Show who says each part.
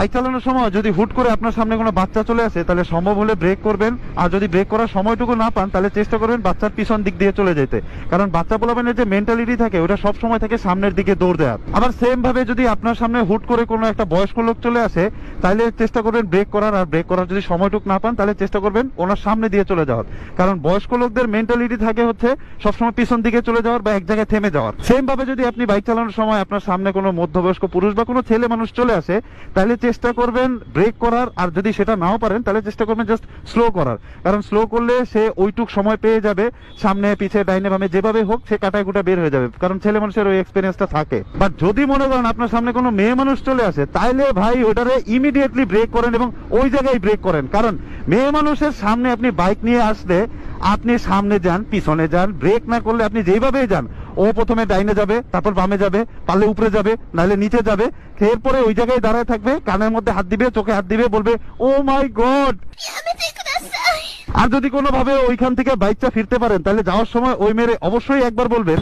Speaker 1: Bike চালানোর সময় যদি হুট করে আপনার সামনে কোনো বাচ্চা চলে আসে, তাহলে সম্ভব হলে ব্রেক করবেন। আর যদি ব্রেক করার সময়টুকু না পান, তাহলে চেষ্টা করবেন বাচ্চার পিছন দিক দিয়ে চলে যেতে। কারণ বাচ্চা পোলাপানের যে মেন্টালিটি থাকে, ওটা সব সময় থাকে সামনের দিকে দৌড় দেওয়ার। আবার সেম ভাবে যদি আপনার সামনে হুট করে কোনো একটা বয়স্ক লোক চলে আসে, তাহলে চেষ্টা করবেন ব্রেক করার। আর ব্রেক করার যদি সময়টুকু না পান, তাহলে চেষ্টা করবেন ওনার সামনে দিয়ে চলে যাওয়ার। কারণ বয়স্ক লোকদের মেন্টালিটি থাকে হচ্ছে সবসময় পিছন দিকে চলে যাওয়ার বা এক জায়গায় থেমে যাওয়ার। সেম ভাবে যদি আপনি বাইক চালানোর সময় আপনার সামনে কোনো মধ্যবয়স্ক পুরুষ বা কোনো ছেলে মানুষ চলে আসে, তাহলে চেষ্টা করবেন ব্রেক করার। আর যদি সেটা নাও পারেন, তাহলে চেষ্টা করবেন জাস্ট স্লো করার। কারণ স্লো করলে সে ওইটুক সময় পেয়ে যাবে, সামনে পিছে ডাইনে বামে যেভাবে হোক সে কাটায় কুটা বের হয়ে যাবে। কারণ ছেলে মানুষের ওই এক্সপিরিয়েন্সটা থাকে। বাট যদি মনে করেন আপনার সামনে কোনো মেয়ে মানুষ চলে আসে, তাহলে ভাই ওটারে ইমিডিয়েটলি ব্রেক করেন এবং ওই জায়গায় ব্রেক করেন। কারণ মেয়ে মানুষের সামনে আপনি বাইক নিয়ে আসলে আপনি সামনে যান, পিছনে যান, ব্রেক না করলে আপনি যেভাবেই যান, ও প্রথমে ডাইনে যাবে, তারপর বামে যাবে, পারলে উপরে যাবে, নাহলে নিচে যাবে। এরপরে ওই জায়গায় দাঁড়ায় থাকবে, কানের মধ্যে হাত দিবে, চোখে হাত দিবে, বলবে ও মাই গড। আর যদি কোনোভাবে ওইখান থেকে বাইকটা ফিরতে পারেন, তাহলে যাওয়ার সময় ওই মেরে অবশ্যই একবার বলবেন